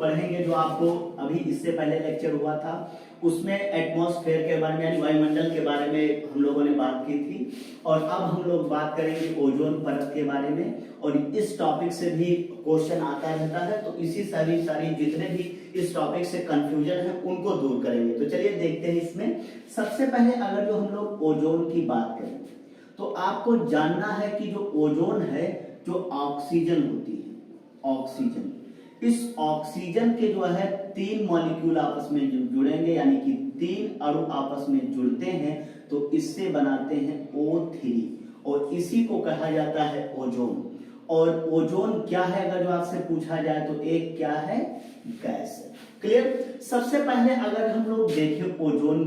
पढ़ेंगे जो आपको अभी इससे पहले लेक्चर हुआ था उसमें एटमॉस्फेयर के बारे में यानी वायुमंडल के बारे में हम लोगों ने बात की थी। और अब हम लोग बात करेंगे ओजोन परत के बारे में, और इस टॉपिक से भी क्वेश्चन आता रहता है, तो इसी सारी जितने भी इस टॉपिक से कंफ्यूजन है उनको दूर करेंगे। तो चलिए देखते हैं इसमें। सबसे पहले अगर जो हम लोग ओजोन की बात करें तो आपको जानना है कि जो ओजोन है जो ऑक्सीजन होती है, ऑक्सीजन, इस ऑक्सीजन के जो है 3 मॉलिक्यूल आपस में जुड़ेंगे यानी कि 3 अणु आपस में जुड़ते हैं तो इससे बनाते हैं O3 और इसी को कहा जाता है ओजोन। और ओजोन क्या है अगर जो आपसे पूछा जाए तो एक क्या है, गैस है। क्लियर। सबसे पहले अगर हम लोग देखें ओजोन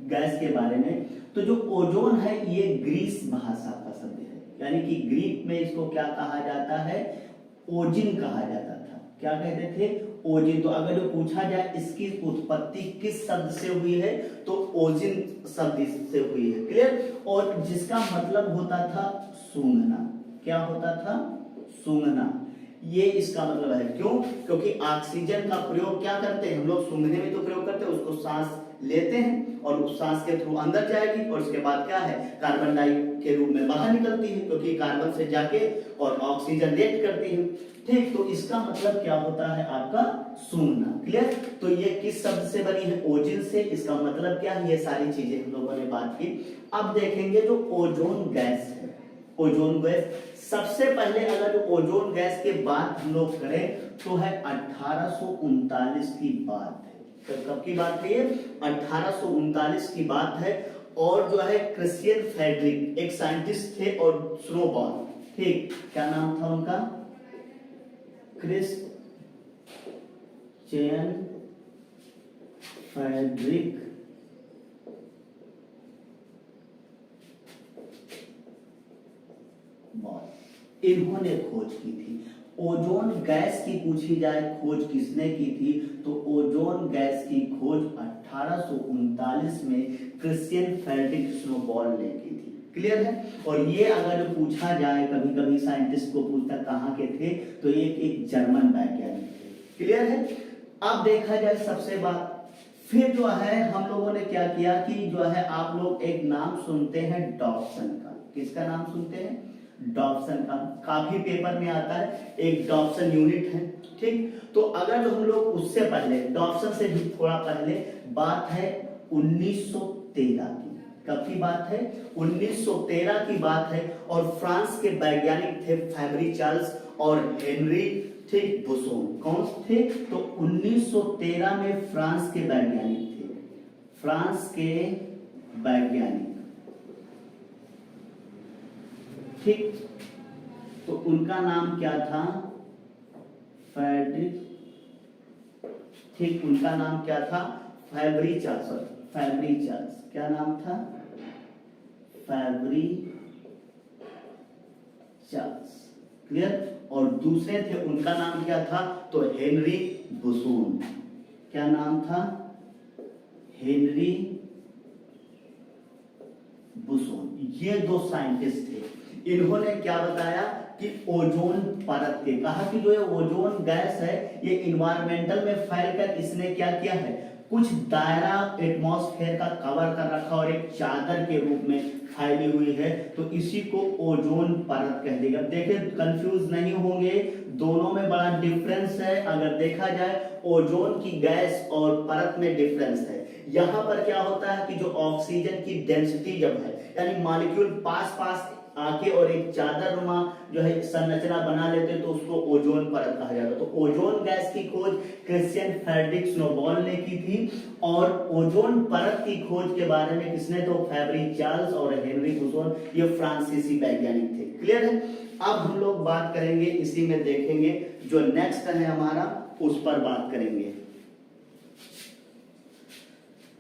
गैस के बारे में तो जो ओजोन है ये ग्रीस भाषा का शब्द है, यानी कि ग्रीक में इसको क्या कहा जाता है, ओजिन कहा जाता था। क्या कहते थे, ओजिन। तो अगर जो पूछा जाए इसकी उत्पत्ति किस शब्द से हुई है तो ओजिन शब्द से हुई है। क्लियर। और जिसका मतलब होता था सूंघना। क्या होता था, सूंघना। ये इसका मतलब है। क्यों, क्योंकि ऑक्सीजन का प्रयोग क्या करते हैं हम लोग, सूंघने में तो प्रयोग करते हैं, उसको सांस लेते हैं और उस सांस के थ्रू अंदर जाएगी और उसके बाद क्या है, कार्बन डाइऑक्साइड के रूप में बाहर निकलती है, क्योंकि कार्बन से जाके और ऑक्सीजन रिएक्ट करती है। ठीक, तो इसका मतलब क्या होता है आपका, सूंघना। क्लियर। तो ये किस शब्द से बनी है, ओजिन से। इसका मतलब क्या है, ये सारी चीजें हम लोगों ने बात की। अब देखेंगे जो ओजोन गैस है, ओजोन गैस, सबसे पहले अगर ओजोन गैस के बात हम लोग करें तो है 1839 की बात है। तो कब की बात है, 1839 की बात है। और जो है क्रिश्चियन फेडरिक एक साइंटिस्ट थे और स्नोबॉल, ठीक, क्या नाम था उनका, क्रिश्चियन फेडरिक बॉल, इन्होंने खोज की थी ओजोन गैस की। पूछी जाए खोज किसने की थी तो ओजोन गैस की खोज 1839 में क्रिश्चियन फेडरिक स्नोबॉल ने की थी। क्लियर है। और ये अगर पूछा जाए कभी कभी साइंटिस्ट को पूछता कहाँ के थे तो ये एक जर्मन वैज्ञानिक थे। क्लियर है। अब देखा जाए सबसे बात, फिर जो है हम लोगों ने क्या किया कि जो है आप लोग एक नाम सुनते हैं डॉप्सन का। किसका नाम सुनते हैं, डॉप्सन का। काफी पेपर में आता है, एक डॉप्सन यूनिट है। ठीक, तो अगर हम लोग उससे पहले, डॉप्सन से भी थोड़ा पहले बात है 1913 की। कब की बात है, 1913 की बात है। और फ्रांस के वैज्ञानिक थे फैब्री चार्ल्स और हेनरी, ठीक, बुसोन। कौन थे तो 1913 में फ्रांस के वैज्ञानिक थे, फ्रांस के वैज्ञानिक, ठीक। तो उनका नाम क्या था, फेडरिक, ठीक, उनका नाम क्या था, फैब्री चार्ल्स, फैब्री चार्ल्स। क्या नाम था, फैब्री चार्ल्स। क्लियर। और दूसरे थे उनका नाम क्या था तो हेनरी बुसोन। क्या नाम था, हेनरी बुसोन। ये 2 साइंटिस्ट थे। इन्होंने क्या बताया कि ओजोन परत के, कहा कि जो ये ओजोन गैस है ये इन्वायरमेंटल में फैलकर इसने क्या किया है, कुछ दायरा एटमॉस्फेयर का कवर कर रखा और एक चादर के रूप में फैली हुई है, तो इसी को ओजोन परत कह देगा। देखिए कंफ्यूज नहीं होंगे, दोनों में बड़ा डिफरेंस है। अगर देखा जाए ओजोन की गैस और परत में डिफरेंस है। यहां पर क्या होता है कि जो ऑक्सीजन की डेंसिटी जब है यानी मॉलिक्यूल पास पास आके और एक चादर नुमा जो है संरचना बना लेते तो उसको ओजोन परत कहा जाता है। तो ओजोन गैस की खोज क्रिश्चियन फेडरिक स्नोबॉल ने की थी और ओजोन परत की खोज के बारे में किसने तो फैब्री चार्ल्स और हेनरी बुसोन, ये फ्रांसीसी वैज्ञानिक थे। क्लियर है। अब हम लोग बात करेंगे, इसी में देखेंगे जो नेक्स्ट है हमारा, उस पर बात करेंगे।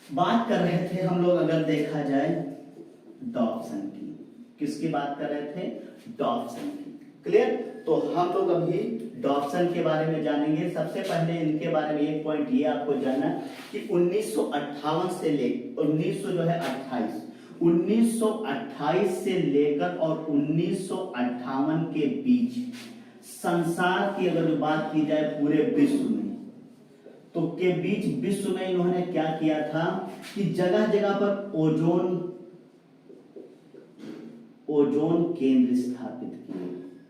बात कर रहे थे हम लोग अगर देखा जाए डॉप्सन की। किसकी बात कर रहे थे, डॉप्सन की। क्लियर। तो हम लोग अभी डॉप्सन के बारे में जानेंगे। सबसे पहले इनके बारे में एक पॉइंट ये आपको जानना कि 1958 से लेकर 1928 से लेकर और 1958 के बीच संसार की अगर बात की जाए पूरे विश्व में तो के बीच विश्व में इन्होंने क्या किया था कि जगह जगह पर ओजोन केंद्र स्थापित किए।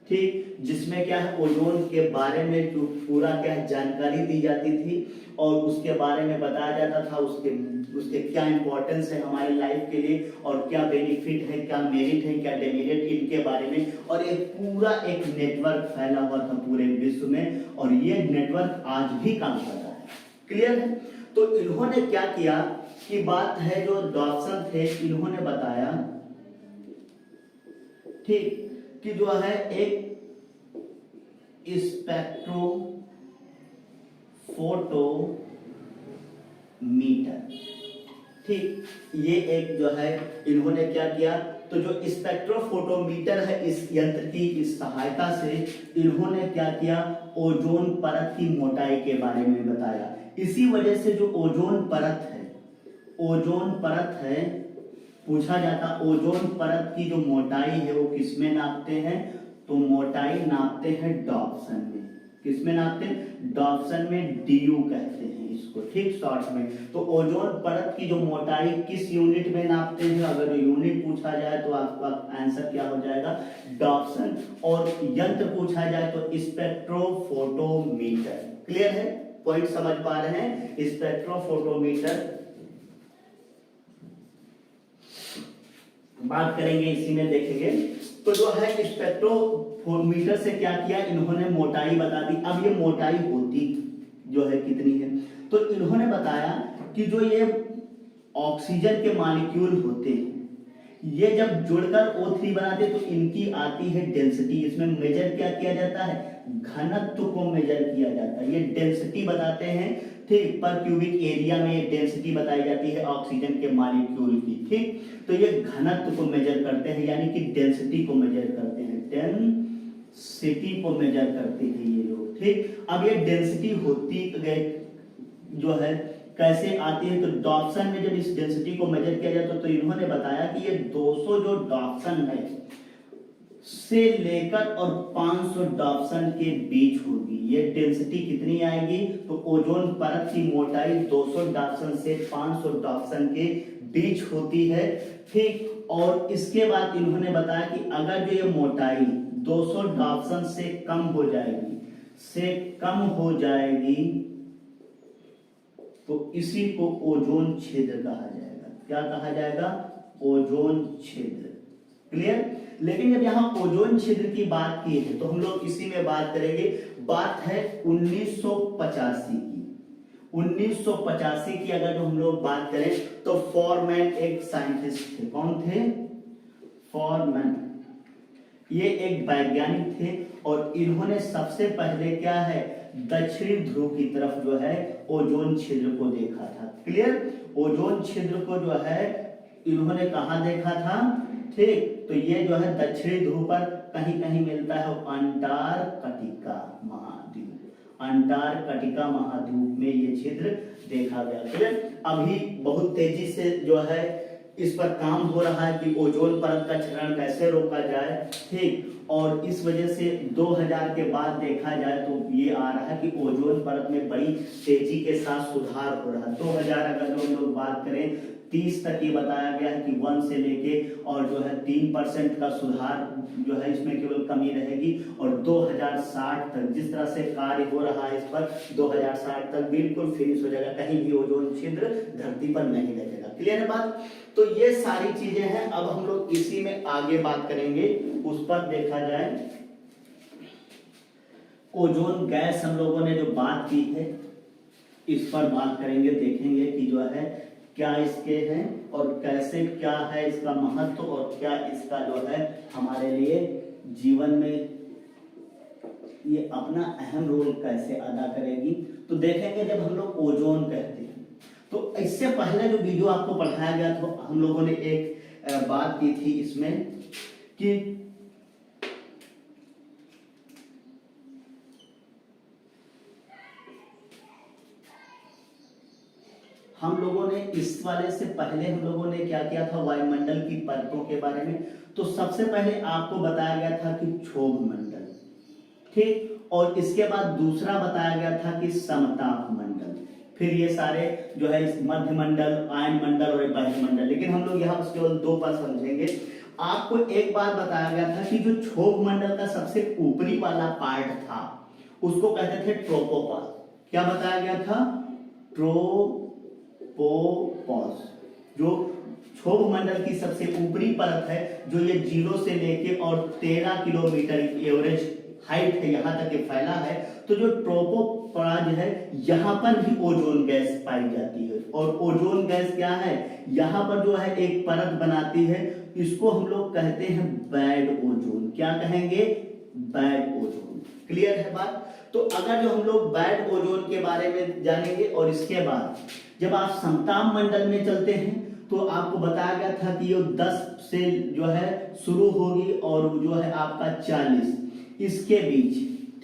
ठीक, जिसमें क्या है ओजोन के बारे में जो पूरा क्या है जानकारी दी जाती थी और उसके बारे में बताया जाता था, उसके क्या इंपॉर्टेंस है हमारी लाइफ के लिए और क्या बेनिफिट है, क्या मेरिट है, क्या डेमेरिट, इनके बारे में। और एक पूरा एक नेटवर्क फैला हुआ था पूरे विश्व में और ये नेटवर्क आज भी काम कर रहा है। क्लियर है? तो इन्होंने क्या किया कि बात है जो डॉप्सन थे इन्होंने बताया, ठीक, कि जो है एक स्पेक्ट्रो फोटोमीटर, ठीक, ये एक जो है इन्होंने क्या किया, तो जो स्पेक्ट्रोफोटोमीटर है इस यंत्र की इस सहायता से इन्होंने क्या किया, ओजोन परत की मोटाई के बारे में बताया। इसी वजह से जो ओजोन परत है पूछा जाता, ओजोन परत की जो मोटाई है वो किसमें नापते हैं, तो मोटाई नापते हैं डॉप्सन में। किसमें नापते हैं? डॉप्सन में, डीयू कहते हैं इसको, ठीक, शॉर्ट में। तो ओजोन परत की जो मोटाई किस यूनिट में नापते हैं, अगर यूनिट पूछा जाए तो आपका आंसर क्या हो जाएगा, डॉप्सन। और यंत्र पूछा जाए तो स्पेक्ट्रोफोटोमीटर। क्लियर है? पॉइंट समझ पा रहे हैं? स्पेक्ट्रोफोटोमीटर बात करेंगे, इसी में देखेंगे। तो जो है स्पेक्ट्रोमीटर से क्या किया इन्होंने, मोटाई बता दी। अब ये मोटाई होती जो है कितनी है, तो इन्होंने बताया कि जो ये ऑक्सीजन के मॉलिक्यूल होते हैं ये जब जुड़कर O3 बनाते हैं तो इनकी आती है डेंसिटी। इसमें मेजर क्या किया जाता है, घनत्व को मेजर किया जाता है। ये डेंसिटी बताते हैं, ठीक, पर क्यूबिक एरिया में डेंसिटी बताई जाती है ऑक्सीजन के मॉलिक्यूल की, ठीक। तो ये घनत्व को मेजर करते हैं, यानी कि डेंसिटी को मेजर करते हैं, डेंसिटी को मेजर करते हैं ये लोग, ठीक। अब ये डेंसिटी होती जो है कैसे आती है, तो डॉप्सन में जब इस डेंसिटी को मेजर किया जाता तो इन्होंने बताया कि ये 200 जो डॉप्सन है से लेकर और 500 डॉप्सन के बीच होगी। ये डेंसिटी कितनी आएगी, तो ओजोन परत की मोटाई 200 डॉप्सन से 500 डॉप्सन के बीच होती है, ठीक। और इसके बाद इन्होंने बताया कि अगर जो ये मोटाई 200 डॉप्सन से कम हो जाएगी तो इसी को ओजोन छिद्र कहा जाएगा। क्या कहा जाएगा, ओजोन छिद्र। क्लियर? लेकिन जब यहां ओजोन छिद्र की बात की है तो हम लोग इसी में बात करेंगे। बात है 1985 की। 1985 की अगर जो हम लोग बात करें तो फॉरमैन एक साइंटिस्ट थे। कौन थे? फॉरमैन। ये एक वैज्ञानिक थे और इन्होंने सबसे पहले क्या है, दक्षिणी ध्रुव की तरफ जो है ओजोन छिद्र को देखा था। क्लियर? ओजोन छिद्र को जो है इन्होंने कहां देखा था, ठीक, तो ये जो है दक्षिणी ध्रुव पर कहीं कहीं मिलता है, अंटार्कटिका महाद्वीप में ये छिद्र देखा गया। क्लियर? अभी बहुत तेजी से जो है इस पर काम हो रहा है कि ओजोन परत का क्षरण कैसे रोका जाए, ठीक। और इस वजह से 2000 के बाद देखा जाए तो ये आ रहा है कि ओजोन परत में बड़ी तेजी के साथ सुधार हो रहा है। 2000 अगर हम लोग बात करें 30 तक ये बताया गया है कि 1 से लेके और जो है 3% का सुधार जो है इसमें केवल कमी रहेगी। और 2060 तक जिस तरह से कार्य हो रहा है इस पर 2060 तक बिल्कुल फिनिश हो जाएगा, कहीं भी ओजोन छिद्र धरती पर नहीं लगेगा। क्लियर है बात? तो ये सारी चीजें हैं। अब हम लोग इसी में आगे बात करेंगे। उस पर देखा जाए ओजोन गैस हम लोगों ने जो बात की है इस पर बात करेंगे, देखेंगे कि जो है क्या इसके हैं और कैसे क्या है इसका महत्व और क्या इसका जो है हमारे लिए जीवन में ये अपना अहम रोल कैसे अदा करेगी। तो देखेंगे जब हम लोग ओजोन कहते हैं तो इससे पहले जो वीडियो आपको पढ़ाया गया तो हम लोगों ने एक बात की थी इसमें कि हम लोगों ने इस वाले से पहले हम लोगों ने क्या किया था, वायुमंडल की परतों के बारे में। तो सबसे पहले आपको बताया गया था कि क्षोभ मंडल, ठीक, और इसके बाद दूसरा बताया गया था कि समताप मंडल। फिर ये सारे जो है इस मध्य मंडल, आयन मंडल और बाह्य मंडल। लेकिन हम लोग यहाँ बस केवल 2 पद समझेंगे। आपको एक बात बताया गया था कि जो क्षोभ मंडल का सबसे ऊपरी वाला पार्ट था उसको कहते थे ट्रोपोपॉज। क्या बताया गया था? ट्रोपोपॉज। जो क्षोभ मंडल की सबसे ऊपरी परत है, जो ये 0 से लेके और 13 किलोमीटर एवरेज हाइट है यहाँ तक के फैला है, तो जो ट्रोपोपॉज है यहाँ पर भी ओजोन गैस पाई जाती है। और ओजोन गैस क्या है? यहाँ पर जो है एक परत बनाती है, इसको हम लोग कहते हैं बैड ओजोन। क्या कहेंगे? Bad ozone. क्लियर है बात? तो अगर जो हम लोग बैड ओजोन के बारे में जानेंगे और इसके बाद जब आप समताप मंडल में चलते हैं तो आपको बताया गया था कि ये 10 से जो है शुरू होगी और जो है आपका 40 इसके बीच,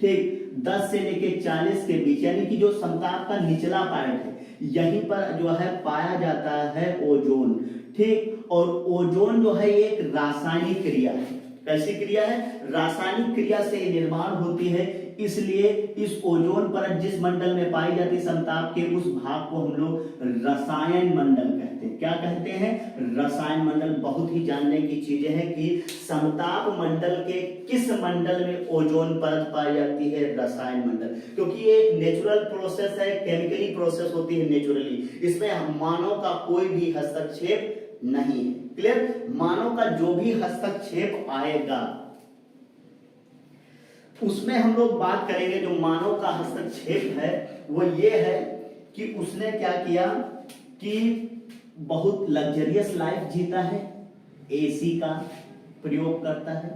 ठीक 10 से लेके 40 के बीच, यानी कि जो समताप का निचला पार्ट है यहीं पर जो है पाया जाता है ओजोन। ठीक, और ओजोन जो है एक रासायनिक क्रिया है। कैसी क्रिया है? रासायनिक क्रिया से निर्माण होती है। इसलिए इस ओजोन परत जिस मंडल में पाई जाती है समताप के, उस भाग को हम लोग रसायन मंडल कहते हैं। क्या कहते हैं? रसायन मंडल। बहुत ही जानने की चीजें हैं कि समताप मंडल के किस मंडल में ओजोन परत पाई जाती है? रसायन मंडल। क्योंकि ये एक नेचुरल प्रोसेस है, केमिकली प्रोसेस होती है नेचुरली। इसमें मानव का कोई भी हस्तक्षेप नहीं है। क्लियर? मानव का जो भी हस्तक्षेप आएगा उसमें हम लोग बात करेंगे। जो मानव का हस्तक्षेप है वो ये है कि उसने क्या किया कि बहुत लग्जरियस लाइफ जीता है, एसी का प्रयोग करता है,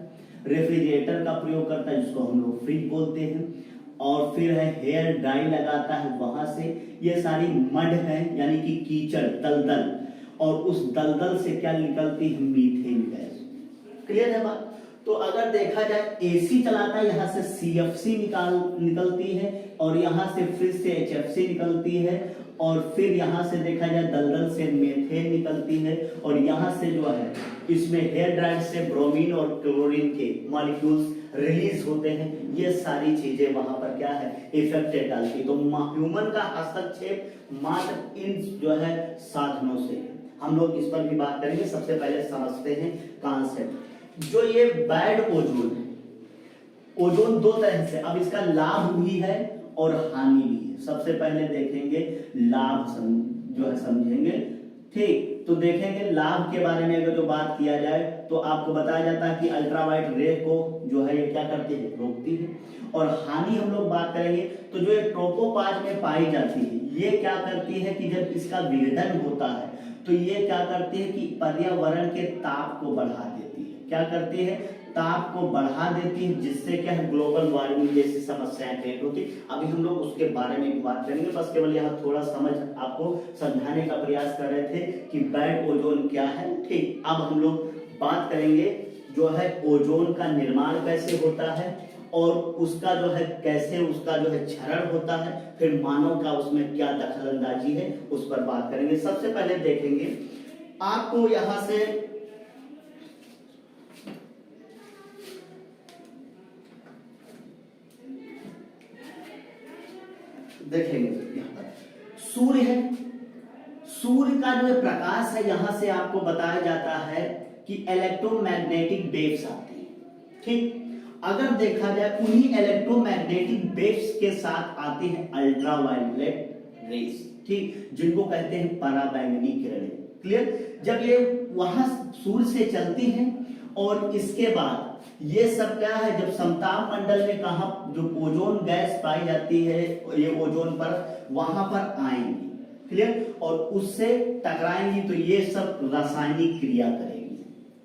रेफ्रिजरेटर का प्रयोग करता है जिसको हम लोग फ्रिज बोलते हैं, और फिर है हेयर ड्राई लगाता है। वहां से ये सारी मड है यानी कि कीचड़, दलदल, और उस दलदल से क्या निकलती है? Methane gas. क्लियर है बात? तो अगर देखा जाए एसी चलाता है, यहां से सीएफसी निकलती है और यहां से फिर से एचएफसी निकलती है, और फिर यहां से देखा जाए दलदल से मीथेन निकलती है, और यहां से जो है इसमें हेयर ड्रायर से ब्रोमीन और क्लोरीन के मॉलिक्यूल्स रिलीज होते हैं। ये सारी चीजें वहां पर क्या है? इफेक्ट डालती। तो ह्यूमन का हस्तक्षेप मात्र इन जो है साधनों से। हम लोग इस पर भी बात करेंगे। सबसे पहले समझते हैं कॉन्सेप्ट। जो ये बैड ओजोन है, ओजोन 2 तरह से, अब इसका लाभ भी है और हानि भी है। सबसे पहले देखेंगे लाभ जो है समझेंगे। ठीक, तो देखेंगे लाभ के बारे में अगर जो बात किया जाए तो आपको बताया जाता है कि अल्ट्रावायलेट रे को जो है ये क्या करती है? रोकती है। और हानि हम लोग बात करेंगे तो जो ये ट्रोपोपॉज में पाई जाती है ये क्या करती है कि जब इसका विघटन होता है तो ये क्या करती है कि पर्यावरण के ताप को बढ़ा देती है। क्या करती है? ताप को बढ़ा देती है, जिससे क्या है? ग्लोबल वार्मिंग जैसी समस्याएं क्रिएट होती। अभी हम लोग उसके बारे में भी बात करेंगे। बस केवल यहाँ थोड़ा समझ आपको समझाने का प्रयास कर रहे थे कि बैड ओजोन क्या है। ठीक, अब हम लोग बात करेंगे जो है ओजोन का निर्माण कैसे होता है और उसका जो है कैसे उसका जो है क्षरण होता है, फिर मानव का उसमें क्या दखलंदाजी है उस पर बात करेंगे। सबसे पहले देखेंगे आपको यहां से देखेंगे यहां पर सूर्य है। सूर्य का जो प्रकाश है यहां से आपको बताया जाता है कि इलेक्ट्रोमैग्नेटिक वेव्स आती है। ठीक, अगर देखा जाए उन्हीं इलेक्ट्रोमैग्नेटिक वेव्स के साथ आते हैं अल्ट्रावायलेट रेस, ठीक, जिनको कहते हैं पराबैंगनी किरणें। क्लियर? जब ये वहां सूर्य से चलती हैं और इसके बाद ये सब क्या है? जब समताप मंडल में कहा जो ओजोन गैस पाई जाती है ये ओजोन पर, वहां पर आएंगी। क्लियर? और उससे टकराएंगी तो ये सब रासायनिक क्रिया करेंगी।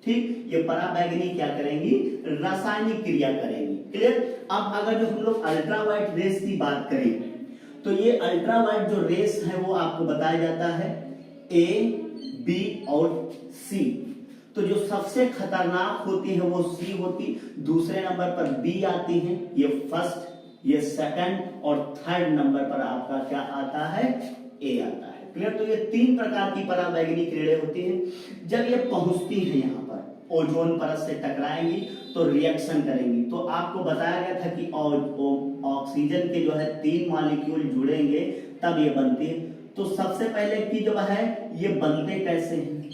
ठीक, ये पराबैंगनी क्या करेंगी? रासायनिक क्रिया करेंगी। क्लियर? अब अगर जो हम लोग अल्ट्रावायलेट रेस की बात करें तो ये अल्ट्रावायलेट जो रेस है वो आपको बताया जाता है ए, बी और सी। तो जो सबसे खतरनाक होती है वो सी होती, दूसरे नंबर पर बी आती है, ये फर्स्ट, ये सेकंड, और थर्ड नंबर पर आपका क्या आता है? ए आता है। क्लियर? तो ये 3 प्रकार की पराबैंगनी किरणें होती हैं। जब ये पहुंचती हैं यहाँ पर ओजोन परत से टकराएंगी तो रिएक्शन करेंगी। तो आपको बताया गया था कि ऑक्सीजन के जो है 3 मॉलिक्यूल जुड़ेंगे तब ये बनती है। तो सबसे पहले की जो है ये बनते कैसे हैं,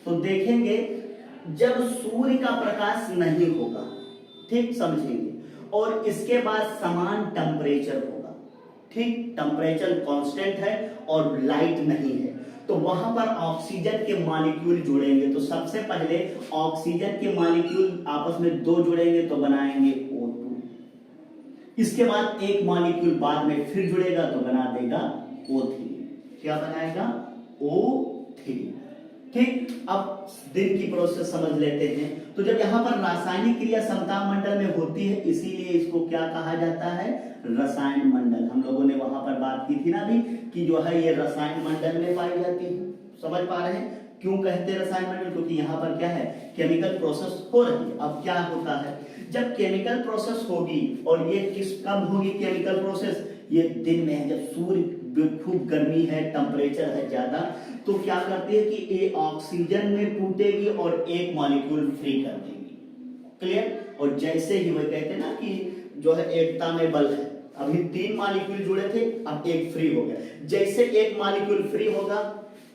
तो देखेंगे जब सूर्य का प्रकाश नहीं होगा, ठीक समझेंगे, और इसके बाद समान टेम्परेचर होगा, ठीक, टेम्परेचर कांस्टेंट है और लाइट नहीं है, तो वहां पर ऑक्सीजन के मॉलिक्यूल जुड़ेंगे। तो सबसे पहले ऑक्सीजन के मॉलिक्यूल आपस में 2 जुड़ेंगे तो बनाएंगे O2। इसके बाद एक मॉलिक्यूल बाद में फिर जुड़ेगा तो बना देगा O3। क्या बनाएगा? O3। ठीक, अब दिन की प्रोसेस समझ लेते हैं। तो जब यहाँ पर रासायनिक क्रिया समताप मंडल में होती है, इसीलिए इसको क्या कहा जाता है? रसायन मंडल। हम लोगों ने वहां पर बात की थी ना अभी कि जो है ये रसायन मंडल में पाई जाती है। समझ पा रहे हैं क्यों कहते हैं रसायन मंडल? क्योंकि यहाँ पर क्या है, केमिकल प्रोसेस हो रही है। अब क्या होता है, जब केमिकल प्रोसेस होगी, और ये किस कब होगी केमिकल प्रोसेस? ये दिन में है, जब सूर्य खूब गर्मी है, टेम्परेचर है ज्यादा, तो क्या करती है कि ये ऑक्सीजन में टूटेगी और एक मॉलिक्यूल फ्री कर देगी। क्लियर? और जैसे ही वह कहते हैं ना कि जो है एकता में बल है, अभी 3 मॉलिक्यूल जुड़े थे, अब एक फ्री हो गया। जैसे एक मॉलिक्यूल फ्री होगा,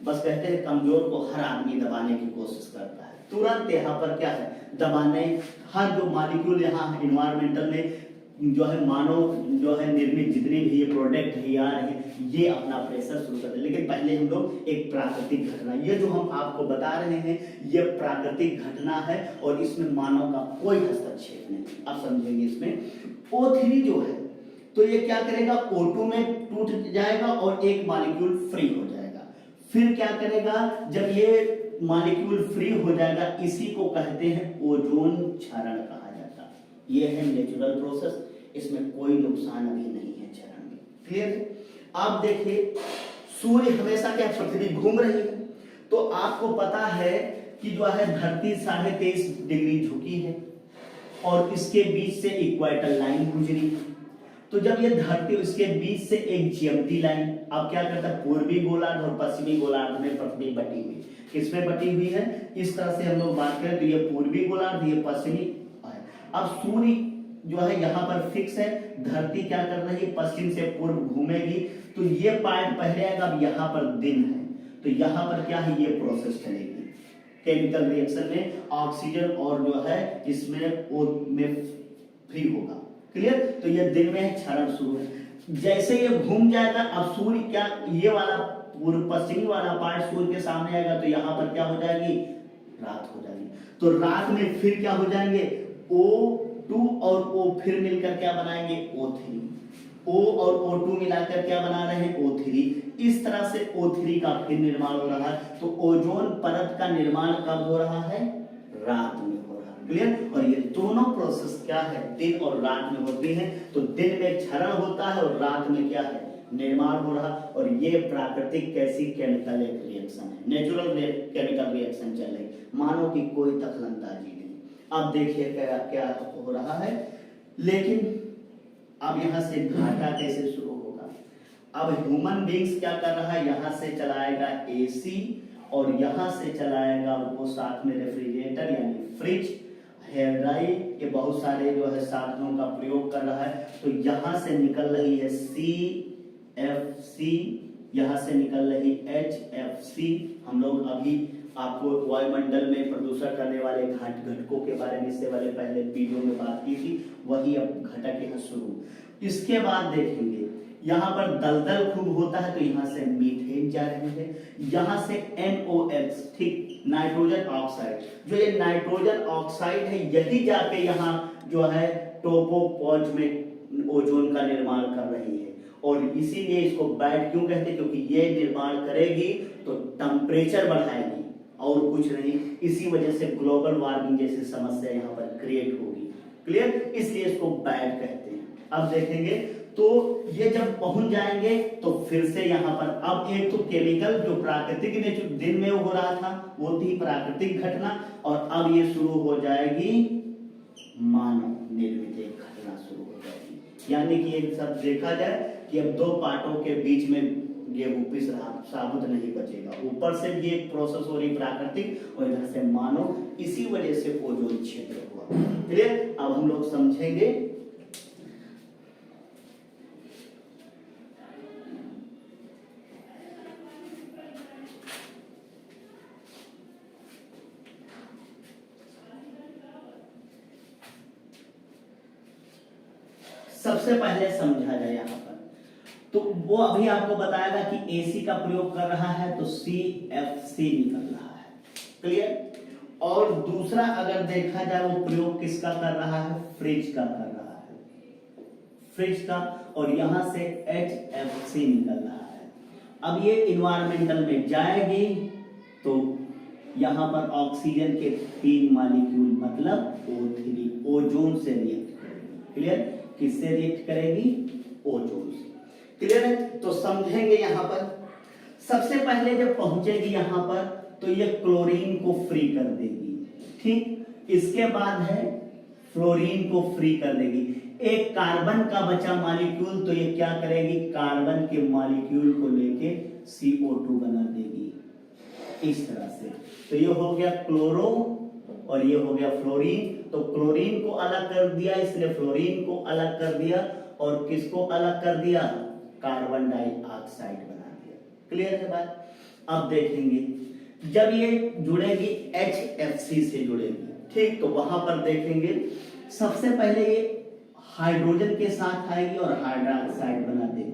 बस कहते हैं कमजोर को हर आदमी दबाने की कोशिश करता है, तुरंत यहाँ पर क्या है दबाने। हर जो मॉलिक्यूल यहाँ एनवायरमेंटल में जो है मानव जो है निर्मित जितने भी ये प्रोडक्ट है आ रहे हैं, ये अपना प्रेशर शुरू करते हैं। लेकिन पहले हम लोग एक प्राकृतिक घटना, ये जो हम आपको बता रहे हैं ये प्राकृतिक घटना है और इसमें मानव का कोई हस्तक्षेप नहीं। अब समझेंगे इसमें O3 जो है, तो ये क्या करेगा, O2 में टूट जाएगा और एक मॉलिक्यूल फ्री हो जाएगा। फिर क्या करेगा, जब ये मॉलिक्यूल फ्री हो जाएगा, इसी को कहते हैं ओजोन क्षरण कहा जाता है। ये है नेचुरल प्रोसेस, इसमें कोई नुकसान अभी नहीं है क्षरण में। क्लियर है? आप देखिए सूर्य हमेशा क्या पृथ्वी घूम रही है, तो आपको पता है कि जो है धरती 23.5 डिग्री झुकी है और इसके बीच से इक्वेटर लाइन गुजरी। तो जब ये धरती, इसके बीच से एक ज्यामिति लाइन, अब क्या करता है, पूर्वी गोलार्ध और पश्चिमी गोलार्ध में पृथ्वी बटी हुई। किसमें बटी हुई है? इस तरह से हम लोग बात करें तो ये पूर्वी गोलार्ध, ये पश्चिमी है। अब सूर्य जो है यहाँ पर फिक्स है, धरती क्या कर रही है, पश्चिम से पूर्व घूमेगी, तो ये पार्ट पहले आएगा। अब यहाँ पर दिन है, तो यहाँ पर क्या है, ये प्रोसेस चलेगी केमिकल रिएक्शन में, ऑक्सीजन और जो है इसमें में फ्री होगा। क्लियर? तो ये दिन में क्षरण शुरू है। जैसे ये घूम जाएगा, अब सूर्य क्या, ये वाला पूर्व पश्चिमी वाला पार्ट सूर्य के सामने आएगा, तो यहाँ पर क्या हो जाएगी, रात हो जाएगी। तो रात में फिर क्या हो जाएंगे, O2 और O फिर मिलकर क्या बनाएंगे, O3। O और O2 मिलाकर क्या बना रहे हैं, O3। इस तरह से O3 का फिर निर्माण हो रहा है। तो ओजोन परत का निर्माण कब हो रहा है, रात में हो रहा है। क्लियर? और ये दोनों प्रोसेस क्या है, दिन और रात में होती है। तो दिन में क्षरण होता है और रात में क्या है, निर्माण हो रहा। और ये प्राकृतिक कैसी केमिकल एक रिएक्शन है, नेचुरल केमिकल रिएक्शन चल रही, मानव की कोई दखलंदाजी नहीं। अब देखिए क्या क्या हो रहा है। लेकिन अब यहां से घाटा कैसे शुरू होगा? अब ह्यूमन बींग्स क्या कर रहा है, यहां से चलाएगा AC और यहां से चलाएगा वो साथ में रेफ्रिजरेटर यानी फ्रिज, हेयर ड्राई, ये बहुत सारे जो है साधनों का प्रयोग कर रहा है। तो यहां से निकल रही है CFC, यहां से निकल रही HFC। हम लोग अभी आपको वायुमंडल में प्रदूषण करने वाले घटकों के बारे में इससे वाले पहले वीडियो में बात की थी, वही अब घटक यहाँ शुरू। इसके बाद देखेंगे यहाँ पर दलदल खूब होता है, तो यहाँ से मीथेन जा रहे हैं, यहाँ से NOx, ठीक, नाइट्रोजन ऑक्साइड। जो ये नाइट्रोजन ऑक्साइड है यही जाके यहाँ जो है ट्रोपोपॉज में ओजोन का निर्माण कर रही है। और इसीलिए इसको बैड क्यों कहते हैं, क्योंकि ये निर्माण करेगी तो टेम्परेचर बढ़ाएगी और कुछ नहीं। इसी वजह से ग्लोबल वार्मिंग जैसी समस्या यहाँ पर क्रिएट होगी। क्लियर? इसलिए इसको बैड कहते हैं। अब देखेंगे तो ये जब पहुंच जाएंगे तो फिर से यहाँ पर अब एक तो केमिकल जो प्राकृतिक ने जो दिन में हो रहा था वो थी प्राकृतिक घटना, और अब ये शुरू हो जाएगी मानव निर्मित एक घटना शुरू हो जाएगी। यानी कि एक सब देखा जाए कि अब 2 पार्टों के बीच में गेहूं पिस रहा, साबुत नहीं बचेगा। ऊपर से भी एक प्रोसेस हो रही प्राकृतिक और इधर से मानव, इसी वजह से ओजोन क्षेत्र हुआ। क्लियर? अब हम लोग समझेंगे। सबसे पहले समझा जाए यहाँ पर, तो वो अभी आपको बताएगा कि एसी का प्रयोग कर रहा है तो CFC निकल रहा है। क्लियर? और दूसरा अगर देखा जाए वो प्रयोग किसका कर रहा है, फ्रिज का कर रहा है, फ्रिज का, और यहां से HFC निकल रहा है। अब ये इन्वायरमेंटल में जाएगी तो यहां पर ऑक्सीजन के 3 मॉलिक्यूल मतलब O3 ओजोन से रिएक्ट करेगी। क्लियर? किससे रिएक्ट करेगी? ओजोन से। क्लियर है? तो समझेंगे यहां पर। सबसे पहले जब पहुंचेगी यहां पर तो ये क्लोरीन को फ्री कर देगी। ठीक, इसके बाद है फ्लोरीन को फ्री कर देगी। एक कार्बन का बचा मॉलिक्यूल तो ये क्या करेगी, कार्बन के मॉलिक्यूल को लेके CO2 बना देगी इस तरह से। तो ये हो गया क्लोरो और ये हो गया फ्लोरीन। तो क्लोरीन को अलग कर दिया, इसलिए फ्लोरीन को अलग कर दिया, और किसको अलग कर दिया, कार्बन डाइऑक्साइड बना दिया। क्लियर है बात? अब देखेंगे जब ये जुड़ेगी HFC से जुड़ेगी, ठीक, तो वहां पर देखेंगे सबसे पहले ये हाइड्रोजन के साथ आएगी और हाइड्रोक्साइड बना देगी।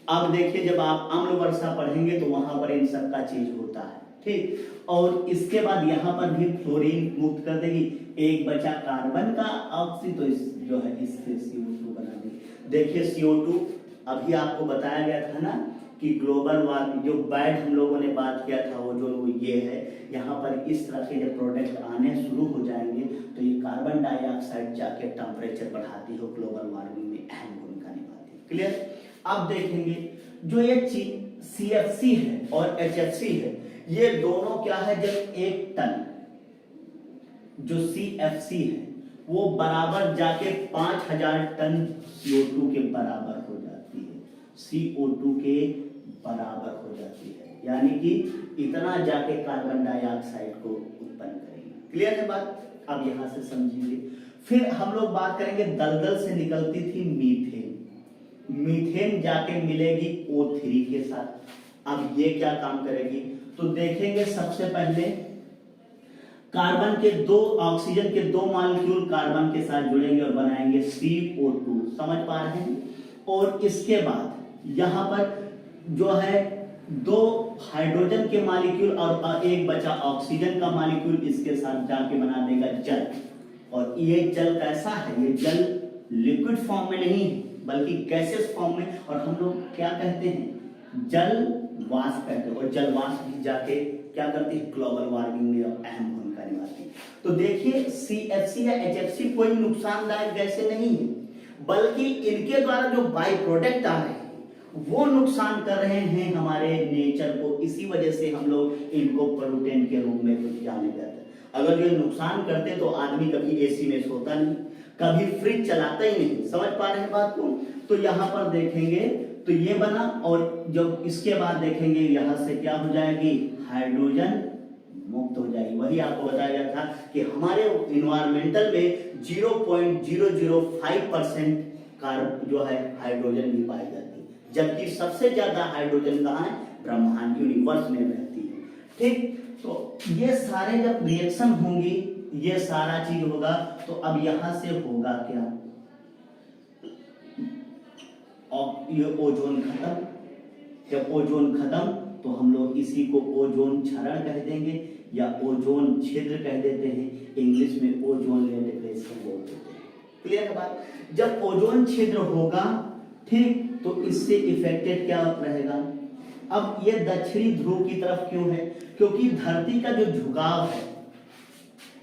अब देखिए जब आप अम्ल वर्षा पढ़ेंगे तो वहां पर इन सब का चीज होता है, ठीक, और इसके बाद यहाँ पर भी फ्लोरीन मुक्त कर देगी। एक बचा कार्बन का ऑक्सी तो इस जो है इससे CO2 बना देगी। देखिए CO2 अभी आपको बताया गया था ना कि ग्लोबल वार्मिंग जो बैड हम लोगों ने बात किया था वो जो ये है, यहाँ पर इस तरह के जब प्रोडक्ट आने शुरू हो जाएंगे तो ये कार्बन डाइऑक्साइड जाके टेम्परेचर बढ़ाती हो, ग्लोबल वार्मिंग में अहम भूमिका निभाती है। क्लियर? अब देखेंगे जो ये CFC है और HFC है, ये दोनों क्या है, जब 1 टन जो CFC है वो बराबर जाके 5000 टन CO2 के बराबर हो जाती है, CO2 के बराबर हो जाती है, यानी कि इतना जाके कार्बन डाइऑक्साइड को उत्पन्न करेगी। क्लियर है बात? अब यहां से समझिए। फिर हम लोग बात करेंगे दलदल से निकलती थी मीथेन। मीथेन जाके मिलेगी O3 के साथ। अब ये क्या काम करेगी, तो देखेंगे सबसे पहले कार्बन के ऑक्सीजन के 2 मॉलिक्यूल कार्बन के साथ जुड़ेंगे और बनाएंगे CO2। समझ पा रहे हैं? और इसके बाद यहां पर जो है 2 हाइड्रोजन के मॉलिक्यूल और एक बचा ऑक्सीजन का मॉलिक्यूल इसके साथ जाके बना देगा जल। और ये जल कैसा है, ये जल लिक्विड फॉर्म में नहीं बल्कि गैसेस फॉर्म में, और हम लोग क्या कहते हैं, जल वाष्प कहते हैं। और जल वाष्प भी जाके क्या करती है, ग्लोबल वार्मिंग में अहम भूमिका निभाती है। तो देखिए CFC या HFC कोई नुकसानदायक गैसें नहीं है, बल्कि इनके द्वारा जो बाई प्रोडक्ट आ रहे हैं वो नुकसान कर रहे हैं हमारे नेचर को। इसी वजह से हम लोग इनको पोल्यूटेंट के रूप में कुछ जाने जाते हैं। अगर ये नुकसान करते तो आदमी कभी एसी में सोता नहीं, कभी फ्रिज चलाता ही नहीं। समझ पा रहे हैं बात को? तो यहाँ पर देखेंगे तो ये बना, और जब इसके बाद देखेंगे यहाँ से क्या हो जाएगी, हाइड्रोजन मुक्त हो जाएगी। वही आपको बताया गया था कि हमारे इन्वायरमेंटल में 0.005% कार्बन जो है हाइड्रोजन भी पाई जाती है, जबकि सबसे ज्यादा हाइड्रोजन कहाँ है, ब्रह्मांड यूनिवर्स में रहती है। ठीक, तो ये सारे जब रिएक्शन होंगी, ये सारा चीज होगा, तो अब यहां से होगा क्या, और ये ओजोन खत्म। जब ओजोन खत्म तो हम लोग इसी को ओजोन क्षरण कह देंगे या ओजोन छिद्र कह देते हैं, इंग्लिश में ओजोन लेयर डिप्रेशन बोल देते हैं। क्लियर है बात? जब ओजोन छिद्र होगा, ठीक, तो इससे इफेक्टेड क्या रहेगा। अब ये दक्षिणी ध्रुव की तरफ क्यों है, क्योंकि धरती का जो झुकाव है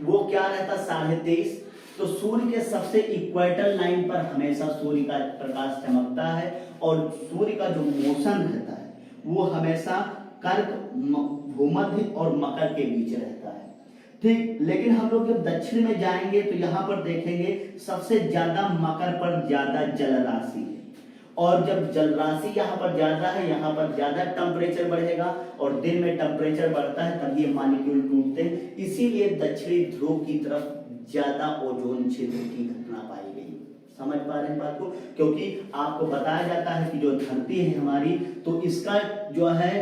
वो क्या रहता, 23.5। तो सूर्य के सबसे इक्वेटर लाइन पर हमेशा सूर्य का प्रकाश चमकता है, और सूर्य का जो मोशन रहता है वो हमेशा कर्क, भूमध्य और मकर के बीच रहता है। ठीक, लेकिन हम लोग जब दक्षिण में जाएंगे तो यहाँ पर देखेंगे सबसे ज्यादा मकर पर ज्यादा जल राशि है, और जब जल राशि यहाँ पर ज्यादा है, यहाँ पर ज्यादा टेम्परेचर बढ़ेगा, और दिन में टेम्परेचर बढ़ता है तब ये मॉलिक्यूल टूटते हैं। इसीलिए दक्षिणी ध्रुव की तरफ ज्यादा ओजोन छिद्र की घटना पाई गई। समझ पा रहे हैं बात को? क्योंकि आपको बताया जाता है कि जो धरती है हमारी, तो इसका जो है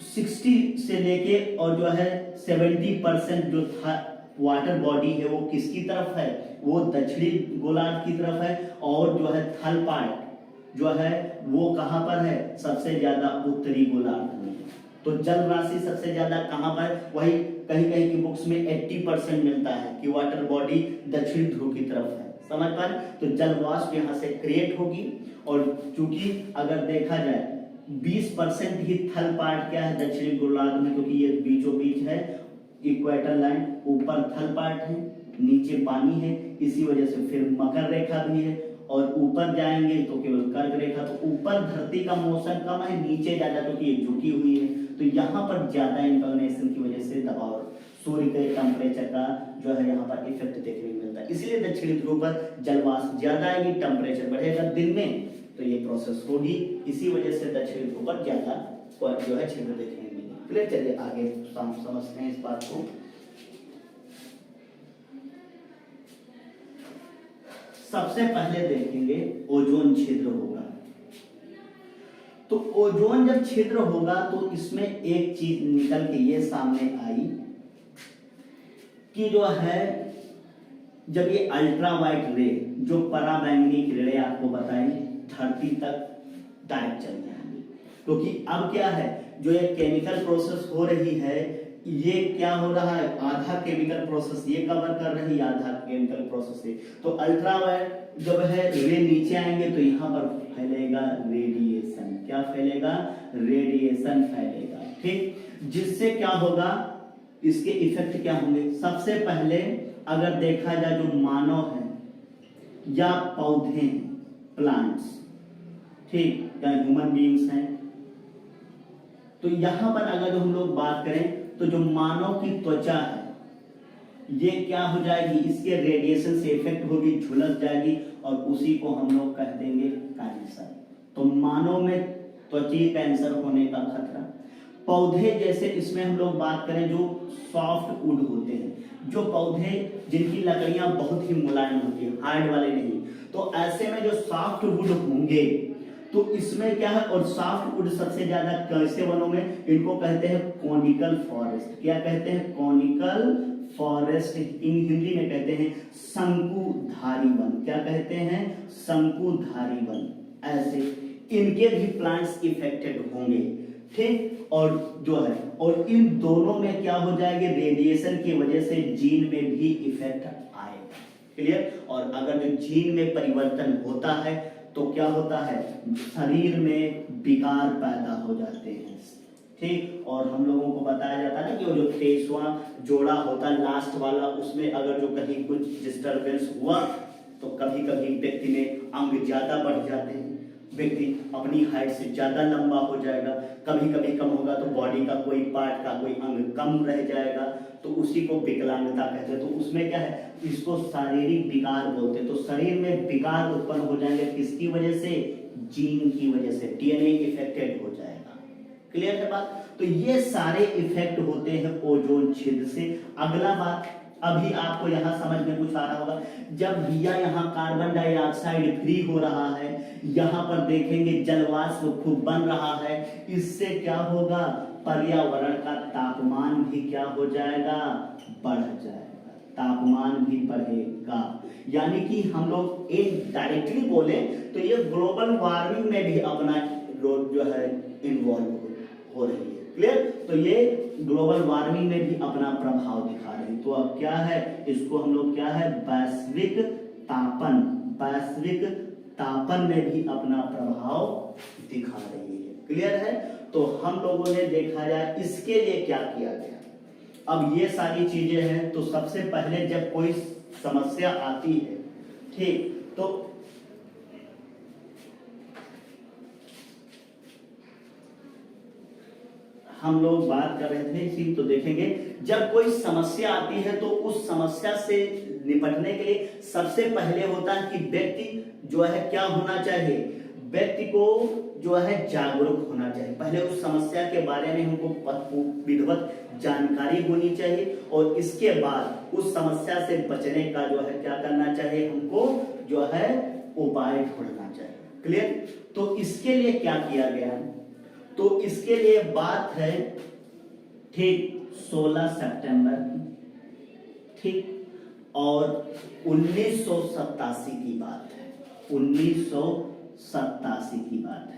60 से लेके और जो है 70% जो था वाटर बॉडी है वो किसकी तरफ है, वो दक्षिणी गोलार्ध की तरफ है, और जो है थल पार्ट जो है वो कहां पर है, सबसे ज्यादा उत्तरी गोलार्ध में। तो जल राशि सबसे ज्यादा कहां पर, वही कहीं कहीं की बुक्स में 80% मिलता है कि वाटर बॉडी दक्षिण ध्रुव की तरफ है। समझ पा रहे? तो जल वाष्प यहाँ से क्रिएट होगी, और चूंकि अगर देखा जाए 20% ही थल पार्ट क्या है दक्षिणी गोलार्ध में, क्योंकि ये बीचों बीच है इक्वेटर लाइन, ऊपर थल पार्ट है, नीचे पानी है, इसी वजह से फिर मकर रेखा भी है, और ऊपर जाएंगे तो केवल कर्क रेखा। तो ऊपर धरती का मौसम कम है, नीचे ज्यादा क्योंकि ये झुकी हुई है, तो यहाँ पर ज्यादा इंक्लिनेशन की वजह से दबाव, सूर्य के टेम्परेचर का जो है यहाँ पर इफेक्ट देखने को मिलता है। इसलिए दक्षिणी ध्रुव पर जलवाष्प ज्यादा आएगी, टेम्परेचर बढ़ेगा दिन में, तो ये प्रोसेस होगी, इसी वजह से दक्षिणी ध्रुव पर ज्यादा जो है छिद्र देखने को मिलेगा। क्लियर? चलिए आगे समझते हैं इस बात को। सबसे पहले देखेंगे ओजोन छिद्र होगा। तो ओजोन जब छिद्र होगा तो इसमें एक चीज निकल के ये सामने आई कि जो है जब ये अल्ट्रावाइट रे, जो पराबैंगनी किरणें आपको बताई, धरती तक डायरेक्ट चल जाएंगी, क्योंकि अब क्या है, जो ये केमिकल प्रोसेस हो रही है, ये क्या हो रहा है, आधा केमिकल प्रोसेस ये कवर कर रही है, आधा केमिकल प्रोसेस है। तो अल्ट्रावायलेट जब है रे नीचे आएंगे तो यहाँ पर फैलेगा रेडिएशन। क्या फैलेगा? रेडिएशन फैलेगा। ठीक, जिससे क्या होगा, इसके इफेक्ट क्या होंगे? सबसे पहले अगर देखा जाए जो मानव है या पौधे हैं, प्लांट्स, ठीक, या ह्यूमन बीइंग्स हैं, तो यहां पर अगर जो हम लोग बात करें तो जो मानव की त्वचा है ये क्या हो जाएगी, इसके रेडिएशन से इफेक्ट होगी, झुलस जाएगी, और उसी को हम लोग कह देंगे कैंसर। तो मानव में त्वचा कैंसर होने का खतरा। पौधे जैसे इसमें हम लोग बात करें जो सॉफ्ट वुड होते हैं, जो पौधे जिनकी लकड़ियां बहुत ही मुलायम होती है, हार्ड वाले नहीं, तो ऐसे में जो सॉफ्ट वुड होंगे तो इसमें क्या है, और सॉफ्ट वुड सबसे ज्यादा कैसे वनों में, इनको कहते हैं कॉनिकल फॉरेस्ट। क्या कहते हैं? Conical forest. हिंदी में कहते हैं शंकुधारी वन। क्या कहते हैं? शंकुधारी वन। ऐसे इनके भी प्लांट्स इफेक्टेड होंगे। ठीक, और जो है, और इन दोनों में क्या हो जाएगा, रेडिएशन की वजह से जीन में भी इफेक्ट आएगा। क्लियर? और अगर जो जीन में परिवर्तन होता है तो क्या होता है, शरीर में विकार पैदा हो जाते हैं। ठीक, और हम लोगों को बताया जाता है ना कि वो जो 23वां जोड़ा होता है लास्ट वाला, उसमें अगर जो कहीं कुछ डिस्टरबेंस हुआ तो कभी कभी व्यक्ति में अंग ज्यादा बढ़ जाते हैं, व्यक्ति अपनी हाइट से ज्यादा लंबा हो जाएगा, कभी कभी कम होगा तो बॉडी का कोई पार्ट का कोई अंग कम रह जाएगा, तो उसी को विकलांगता कहते हैं। तो उसमें क्या है, इसको शारीरिक विकार बोलते हैं। तो शरीर में विकार उत्पन्न हो जाएंगे, किसकी वजह से? जीन की वजह से, डीएनए इफेक्टेड हो जाएगा। क्लियर है बात? तो ये सारे इफेक्ट होते हैं ओजोन छिद्र से। अगला बात, अभी आपको यहाँ समझ में कुछ आ रहा होगा, जब भैया यहाँ कार्बन डाइऑक्साइड फ्री हो रहा है, यहाँ पर देखेंगे जलवाष्प खूब बन रहा है, इससे क्या होगा, पर्यावरण का तापमान भी क्या हो जाएगा, बढ़ जाएगा, तापमान भी बढ़ेगा। यानी कि हम लोग एक डायरेक्टली बोले तो ये ग्लोबल वार्मिंग में भी अपना रोल जो है इन्वॉल्व हो रही है। क्लियर? तो ये ग्लोबल वार्मिंग में भी अपना प्रभाव दिखा रही है। तो अब क्या है, इसको हम लोग क्या है, वैश्विक तापन, वैश्विक तापन में भी अपना प्रभाव दिखा रही है। क्लियर है? तो हम लोगों ने देखा जाए इसके लिए क्या किया गया। अब ये सारी चीजें हैं, तो सबसे पहले जब कोई समस्या आती है, ठीक, तो हम लोग बात कर रहे थे इसी, तो देखेंगे जब कोई समस्या आती है तो उस समस्या से निपटने के लिए सबसे पहले होता है कि व्यक्ति जो है क्या होना चाहिए, व्यक्ति को जो है जागरूक होना चाहिए। पहले उस समस्या के बारे में हमको विधिवत जानकारी होनी चाहिए और इसके बाद उस समस्या से बचने का जो है क्या करना चाहिए, हमको जो है उपाय ढूंढना चाहिए। क्लियर? तो इसके लिए क्या किया गया, तो इसके लिए बात है ठीक 16 सितंबर की, ठीक, और 1987 की बात है, 1987 की बात है।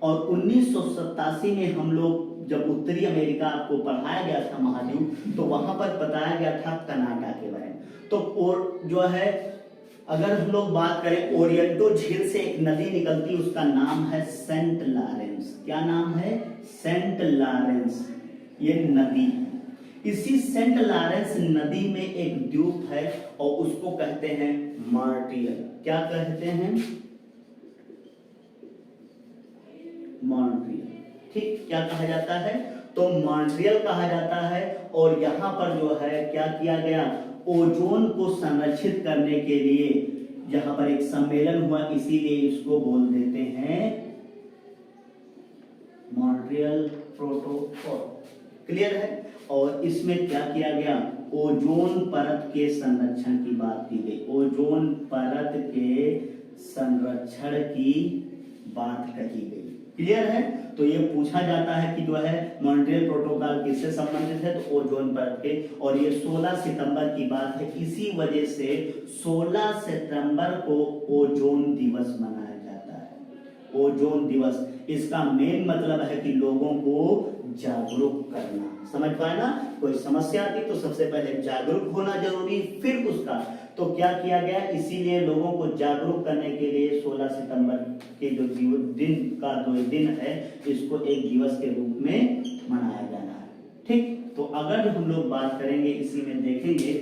और 1987 में हम लोग जब उत्तरी अमेरिका आपको पढ़ाया गया था महाद्वीप, तो वहां पर बताया गया था कनाडा के बारे में। तो और जो है अगर हम लोग बात करें, ओरिएंटो झील से एक नदी निकलती, उसका नाम है सेंट लॉरेंस। क्या नाम है? सेंट लॉरेंस, ये नदी है। इसी सेंट लॉरेंस नदी में एक द्वीप है और उसको कहते हैं मॉन्ट्रियल। क्या कहते हैं? मॉन्ट्रियल। ठीक, क्या कहा जाता है? तो मॉन्ट्रियल कहा जाता है। और यहां पर जो है क्या किया गया, ओजोन को संरक्षित करने के लिए यहां पर एक सम्मेलन हुआ, इसीलिए इसको बोल देते हैं मॉन्ट्रियल प्रोटोकॉल। क्लियर है? और इसमें क्या किया गया, ओजोन परत के संरक्षण की बात की गई, ओजोन परत के संरक्षण की बात कही गई। क्लियर है? तो ये पूछा जाता है कि जो है मॉन्ट्रियल प्रोटोकॉल किससे संबंधित है, तो ओजोन परत के। और ये 16 सितंबर की बात है, इसी वजह से 16 सितंबर को ओजोन दिवस मनाया जाता है। ओजोन दिवस, इसका मेन मतलब है कि लोगों को जागरूक करना। समझ पाए ना? कोई समस्या आती तो सबसे पहले जागरूक होना जरूरी, फिर उसका। तो क्या किया गया, इसीलिए लोगों को जागरूक करने के लिए 16 सितंबर के जो दिन का जो दिन है, इसको एक दिवस के रूप में मनाया जाना है। ठीक, तो अगर हम लोग बात करेंगे, इसी में देखेंगे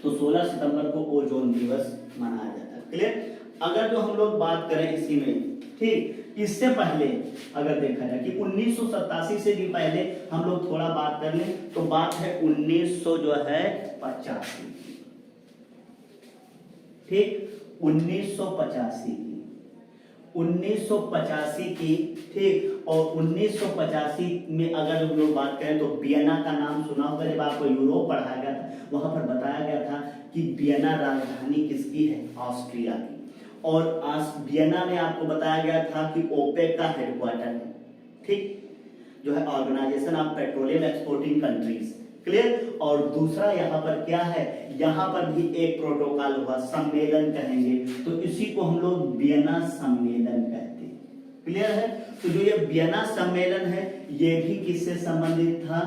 तो 16 सितंबर को ओजोन दिवस मनाया जाता है। क्लियर? अगर जो हम लोग बात करें इसी में, ठीक, इससे पहले अगर देखा जाए कि 1987 से भी पहले हम लोग थोड़ा बात कर लें, तो बात है 1985, ठीक, 1985 की, 1985 की, ठीक। और 1985 में अगर हम लोग बात करें तो वियना का नाम सुना होगा, जब आपको यूरोप पढ़ाया गया था वहां पर बताया गया था कि वियना राजधानी किसकी है, ऑस्ट्रिया की। और वियना में आपको बताया गया था कि ओपेक का हेडक्वार्टर है, ठीक, जो है organisation of petroleum exporting countries. Clear? और दूसरा यहाँ पर क्या है, यहाँ पर भी एक प्रोटोकॉल हुआ, सम्मेलन कहेंगे, तो इसी को हम लोग वियना सम्मेलन कहते हैं। क्लियर है? तो जो ये वियना सम्मेलन है, ये भी किससे संबंधित था,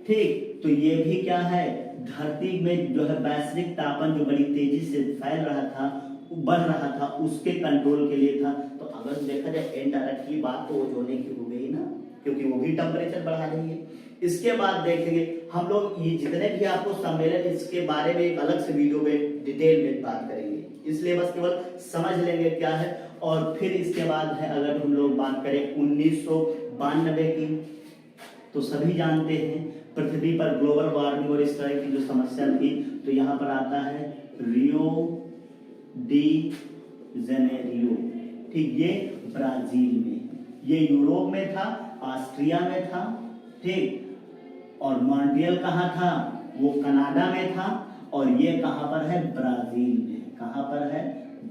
ठीक, तो ये भी क्या है, धरती में जो है वैश्विक तापमान जो बड़ी तेजी से फैल रहा था, बढ़ रहा था, उसके कंट्रोल के लिए था। तो अगर देखा जाए इनडायरेक्टली बात तो ओजोन की हो गई ना, क्योंकि वो भी टेम्परेचर बढ़ा रही है। इसके बाद देखेंगे हम लोग, ये जितने भी आपको सम्मेलन, इसके बारे में एक अलग से वीडियो में डिटेल में बात करेंगे, इसलिए बस केवल समझ लेंगे क्या है। और फिर इसके बाद है, अगर हम लोग बात करें 1992 की, तो सभी जानते हैं पृथ्वी पर ग्लोबल वार्मिंग और इस तरह की जो समस्या थी, तो यहाँ पर आता है रियो डी जेनेरियो, ठीक, ये ब्राजील में, ये यूरोप में था, ऑस्ट्रिया में था, ठीक, और मॉन्ट्रियल कहाँ था, वो कनाडा में था, और ये कहाँ पर है, ब्राजील में। कहाँ पर है,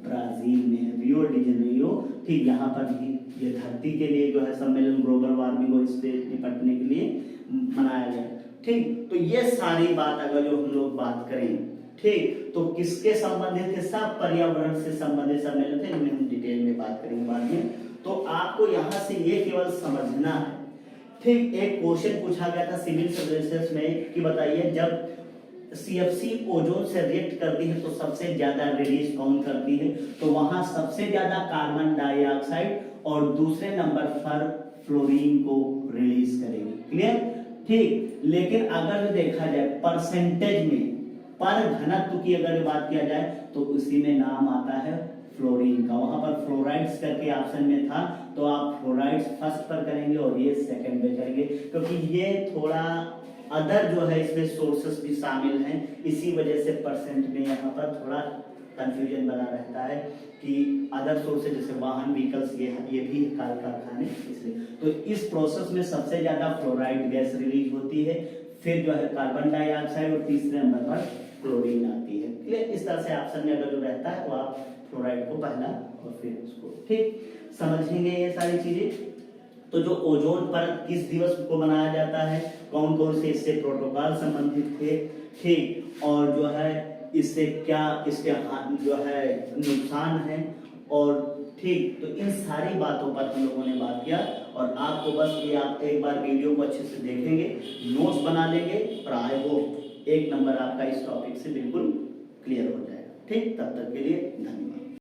ब्राजील में, रियो डी जेनेरियो, ठीक। यहाँ पर भी ये धरती के लिए जो है सम्मेलन ग्लोबल वार्मिंग और इससे निपटने के लिए मनाया गया, ठीक। तो ये सारी बात अगर जो हम लोग बात करें, ठीक, तो किसके संबंधित थे, सब पर्यावरण से संबंधित सम्मेलन थे, इनमें हम डिटेल में बात करेंगे बाद में। तो आपको यहाँ से ये केवल समझना है, ठीक। एक क्वेश्चन पूछा गया था सिविल सर्विसेज में कि बताइए जब सीएफसी ओजोन से रिएक्ट करती है तो सबसे ज्यादा रिलीज कौन करती है, तो वहां सबसे ज्यादा कार्बन डाइऑक्साइड और दूसरे नंबर पर फ्लोरीन को रिलीज करेगी। क्लियर, ठीक। लेकिन अगर देखा जाए परसेंटेज में, पर घनत्व की अगर बात किया जाए, तो उसी में नाम आता है फ्लोरीन का। वहां पर फ्लोराइड्स करके ऑप्शन में था, तो आप फ्लोराइड्स फर्स्ट पर करेंगे और ये सेकंड पे करेंगे, क्योंकि ये थोड़ा अदर जो है इसमें सोर्सेस भी शामिल हैं, इसी वजह से परसेंट में यहाँ पर थोड़ा कंफ्यूजन बना रहता है कि अदर सोर्सेज जैसे वाहन व्हीकल्स ये भी काल कारखाने, इसलिए तो इस प्रोसेस में सबसे ज्यादा फ्लोराइड गैस रिलीज होती है, फिर जो है कार्बन डाइऑक्साइड और तीसरे नंबर पर क्लोरीन आती है। क्लियर? इस तरह से ऑप्शन में अगर जो रहता है तो आप फ्लोराइड को पहला और फिर उसको, ठीक समझेंगे ये सारी चीजें। तो जो ओजोन परत किस दिवस को मनाया जाता है, कौन कौन से इससे प्रोटोकॉल संबंधित थे, ठीक, और जो है इससे क्या इसके जो है नुकसान है, और ठीक, तो इन सारी बातों पर हम लोगों ने बात किया। और आपको बस ये आप एक बार वीडियो को अच्छे से देखेंगे, नोट्स बना लेंगे, और आई होप 1 नंबर आपका इस टॉपिक से बिल्कुल क्लियर हो जाएगा। ठीक, तब तक के लिए धन्यवाद।